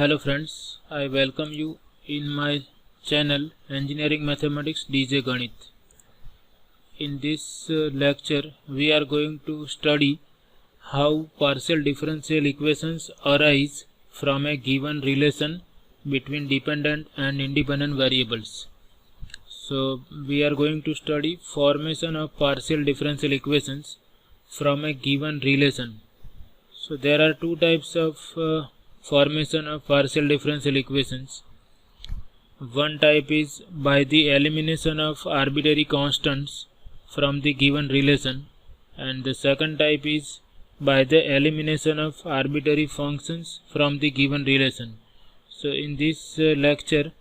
Hello friends, I welcome you in my channel Engineering Mathematics DJ Ganit. In this lecture we are going to study how partial differential equations arise from a given relation between dependent and independent variables. So we are going to study formation of partial differential equations from a given relation. So there are two types of formation of partial differential equations. One type is by the elimination of arbitrary constants from the given relation, and the second type is by the elimination of arbitrary functions from the given relation. So in this lecture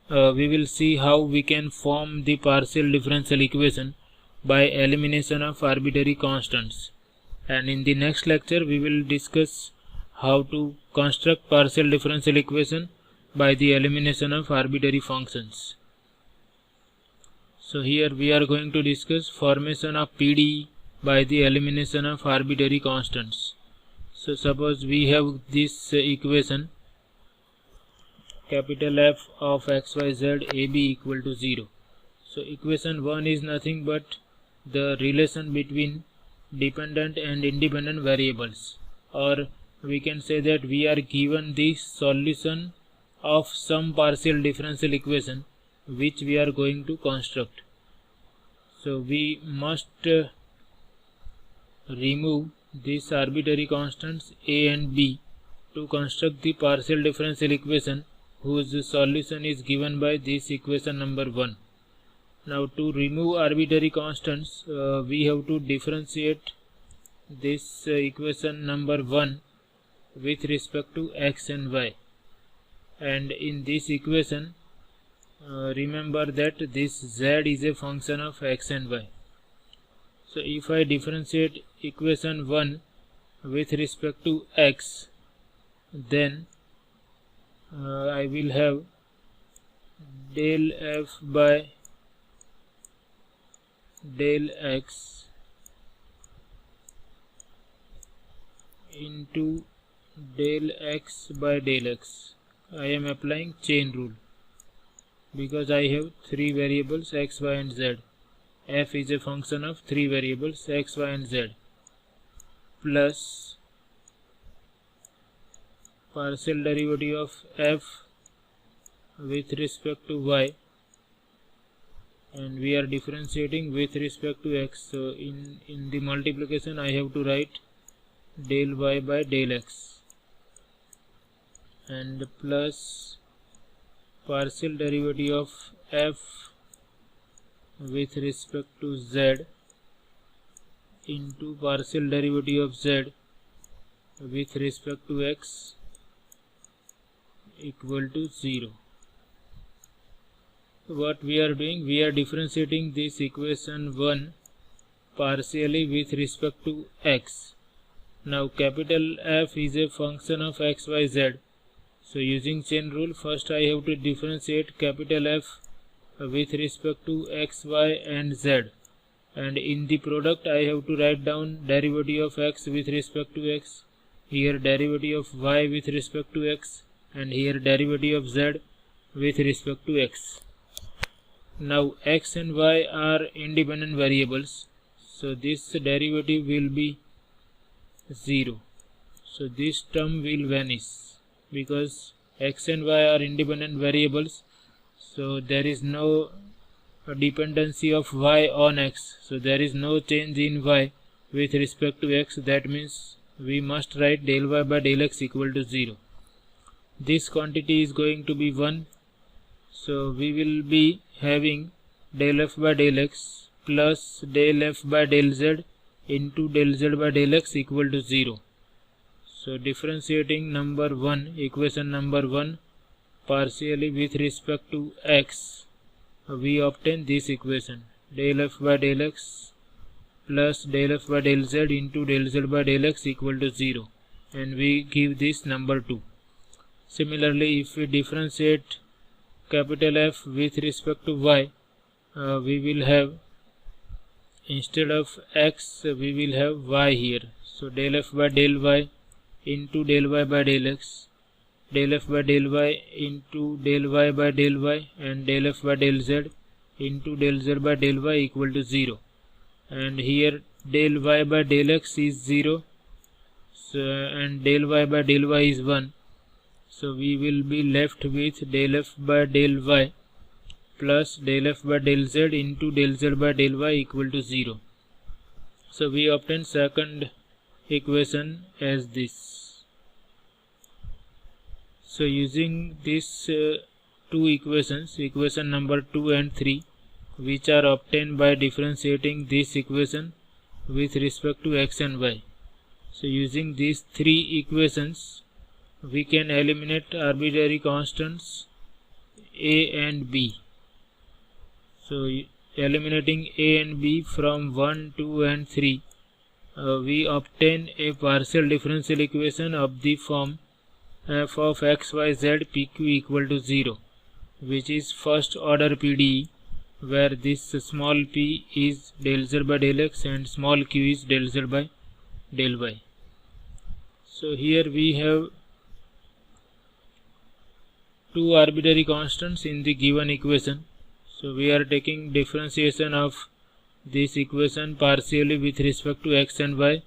we will see how we can form the partial differential equation by elimination of arbitrary constants, and in the next lecture we will discuss how to construct partial differential equation by the elimination of arbitrary functions. So here we are going to discuss formation of PDE by the elimination of arbitrary constants. So suppose we have this equation capital F of xyz AB equal to 0. So equation 1 is nothing but the relation between dependent and independent variables, or we can say that we are given the solution of some partial differential equation which we are going to construct. So we must remove these arbitrary constants a and b to construct the partial differential equation whose solution is given by this equation number 1. Now to remove arbitrary constants we have to differentiate this equation number 1 with respect to x and y, and in this equation remember that this z is a function of x and y. So if I differentiate equation 1 with respect to x, then I will have del f by del x into del x by del x. I am applying chain rule because I have three variables x, y and z. F is a function of three variables x, y and z, plus partial derivative of f with respect to y, and we are differentiating with respect to x. So in the multiplication I have to write del y by del x, and plus partial derivative of f with respect to z into partial derivative of z with respect to x equal to 0. So what we are doing, we are differentiating this equation 1 partially with respect to x. Now capital F is a function of x, y, z. So using chain rule, first I have to differentiate capital F with respect to x, y and z, and in the product I have to write down derivative of x with respect to x, here derivative of y with respect to x, and here derivative of z with respect to x. Now x and y are independent variables, so this derivative will be 0. So this term will vanish because x and y are independent variables, so there is no dependency of y on x, so there is no change in y with respect to x. That means we must write del y by del x equal to 0. This quantity is going to be 1, so we will be having del f by del x plus del f by del z into del z by del x equal to 0. So differentiating number 1, equation number 1 partially with respect to x, we obtain this equation del f by del x plus del f by del z into del z by del x equal to 0, and we give this number 2. Similarly, if we differentiate capital F with respect to y, we will have, instead of x we will have y here. So del f by del y into del y by del x del f by del y into del y by del y and del f by del z into del z by del y equal to 0. And here del y by del x is 0, so, and del y by del y is 1. So we will be left with del f by del y plus del f by del z into del z by del y equal to 0. So we obtain second equation as this. So using these two equations, equation number 2 and 3, which are obtained by differentiating this equation with respect to x and y. So using these three equations, we can eliminate arbitrary constants a and b. So eliminating a and b from 1, 2 and 3, we obtain a partial differential equation of the form f of x, y, z, pq equal to 0, which is first order PDE, where this small p is del z by del x and small q is del z by del y. So here we have two arbitrary constants in the given equation. So we are taking differentiation of this equation partially with respect to x and y,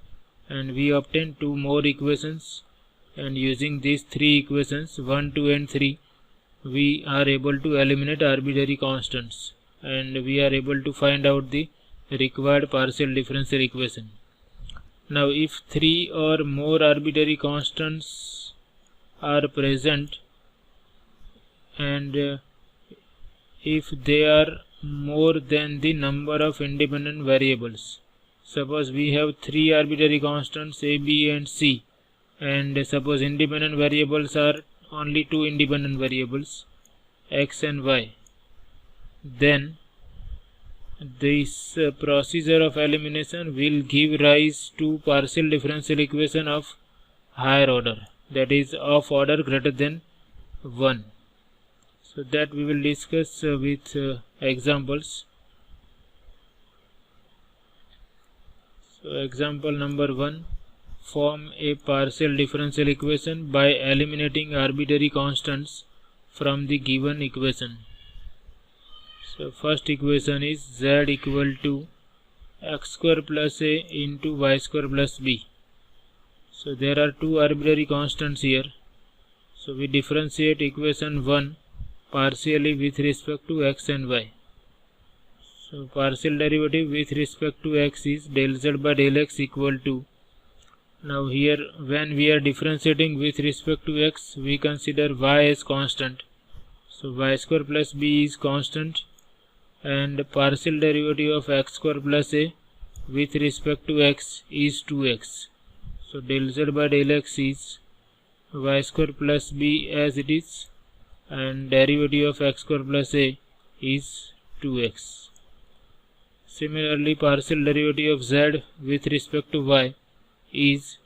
and we obtain two more equations, and using these three equations 1, 2 and 3, we are able to eliminate arbitrary constants, and we are able to find out the required partial differential equation. Now if 3 or more arbitrary constants are present, and if they are more than the number of independent variables, suppose we have 3 arbitrary constants a, b and c, and suppose independent variables are only 2 independent variables x and y, then this procedure of elimination will give rise to partial differential equation of higher order, that is of order greater than 1. So that we will discuss with examples. So example number 1, form a partial differential equation by eliminating arbitrary constants from the given equation. So first equation is z equal to x square plus a into y square plus b. So there are two arbitrary constants here. So we differentiate equation 1 partially with respect to x and y. So partial derivative with respect to x is del z by del x equal to, now here when we are differentiating with respect to x, we consider y as constant. So y square plus b is constant, and partial derivative of x square plus a with respect to x is 2x. So del z by del x is y square plus b as it is, and derivative of x square plus a is 2x. Similarly, partial derivative of z with respect to y is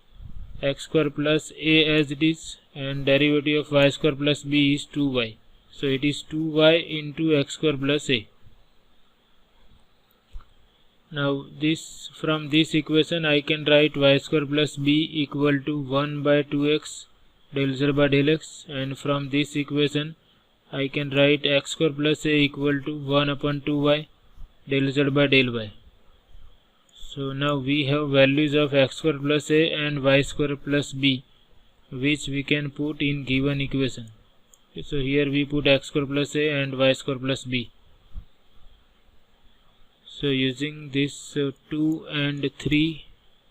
x square plus a as it is, and derivative of y square plus b is 2y. So it is 2y into x square plus a. Now this, from this equation I can write y square plus b equal to 1 by 2x del z by del x, and from this equation I can write x square plus a equal to 1 upon 2y del z by del y. So now we have values of x square plus a and y square plus b, which we can put in given equation. So here we put x square plus a and y square plus b. So using this 2 and 3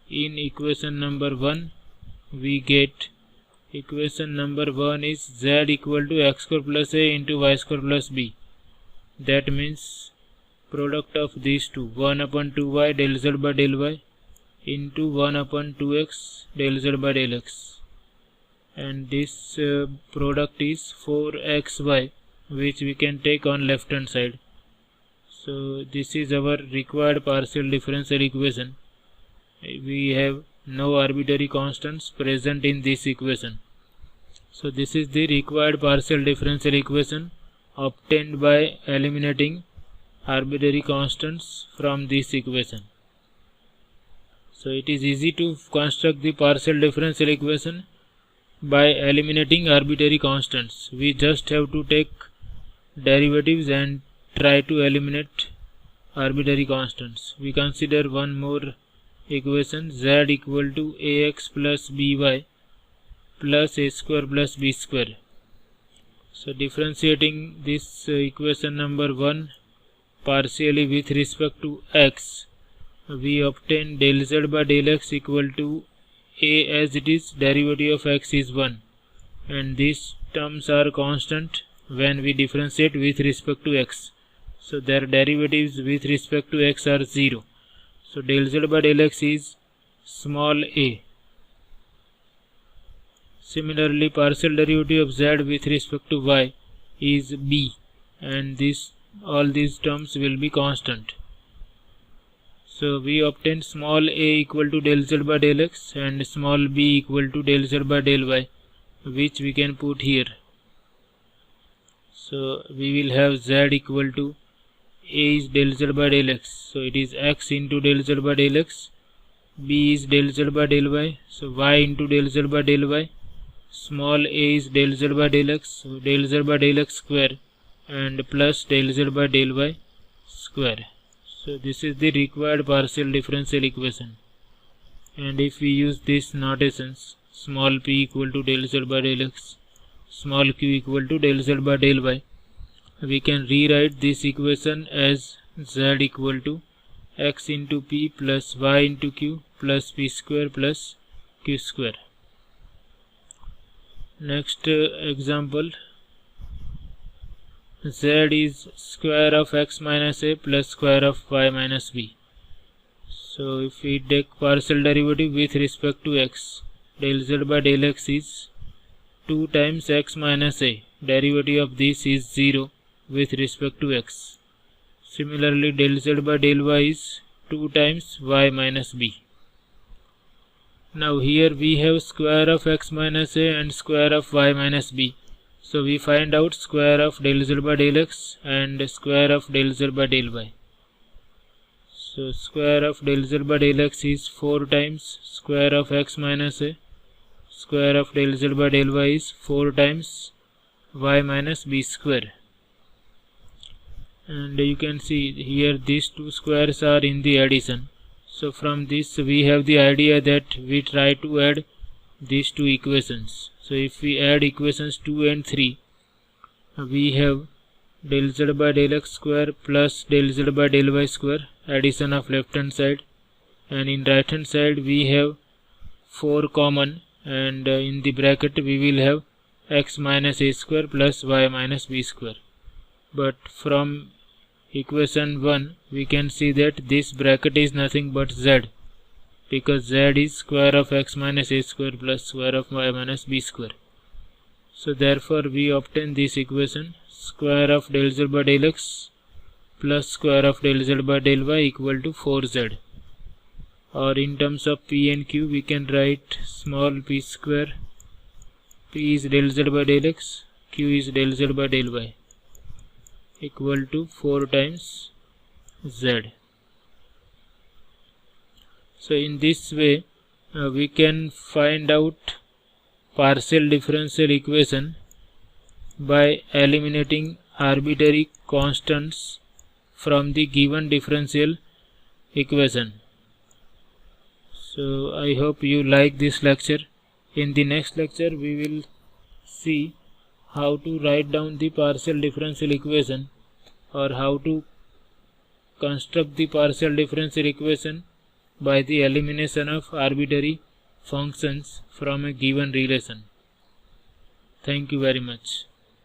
in equation number 1, we get equation number 1 is z equal to x square plus a into y square plus b. That means product of these two, 1 upon 2y del z by del y into 1 upon 2x del z by del x. And this product is 4xy, which we can take on left hand side. So this is our required partial differential equation. We have no arbitrary constants present in this equation. So this is the required partial differential equation obtained by eliminating arbitrary constants from this equation. So it is easy to construct the partial differential equation by eliminating arbitrary constants. We just have to take derivatives and try to eliminate arbitrary constants. We consider one more equation, z equal to ax plus by plus a square plus b square. So differentiating this equation number 1 partially with respect to x, we obtain del z by del x equal to a as it is, derivative of x is 1, and these terms are constant when we differentiate with respect to x. So their derivatives with respect to x are 0. So del z by del x is small a. Similarly, partial derivative of z with respect to y is b, and all these terms will be constant. So we obtain small a equal to del z by del x and small b equal to del z by del y, which we can put here. So we will have z equal to a is del z by del x, so it is x into del z by del x, b is del z by del y, so y into del z by del y, small a is del z by del x, so del z by del x square, and plus del z by del y square. So this is the required partial differential equation, and if we use this notations, small p equal to del z by del x, small q equal to del z by del y, we can rewrite this equation as z equal to x into p plus y into q plus p square plus q square. Next example, z is square of x minus a plus square of y minus b. So if we take partial derivative with respect to x, del z by del x is 2 times x minus a, derivative of this is 0 with respect to x. Similarly, del z by del y is 2 times y minus b. Now here we have square of x minus a and square of y minus b. So we find out square of del z by del x and square of del z by del y. So square of del z by del x is 4 times square of x minus a. Square of del z by del y is 4 times y minus b square. And you can see here these two squares are in the addition. So from this we have the idea that we try to add these two equations. So if we add equations 2 and 3, we have del z by del x square plus del z by del y square, addition of left hand side, and in right hand side we have 4 common, and in the bracket we will have x minus a square plus y minus b square. But from equation 1 we can see that this bracket is nothing but z, because z is square of x minus a square plus square of y minus b square. So therefore we obtain this equation, square of del z by del x plus square of del z by del y equal to 4z. Or in terms of p and q we can write small p square, p is del z by del x, q is del z by del y, equal to 4 times z. So in this way we can find out partial differential equation by eliminating arbitrary constants from the given differential equation. So I hope you like this lecture. In the next lecture we will see how to write down the partial differential equation, or how to construct the partial differential equation by the elimination of arbitrary functions from a given relation. Thank you very much.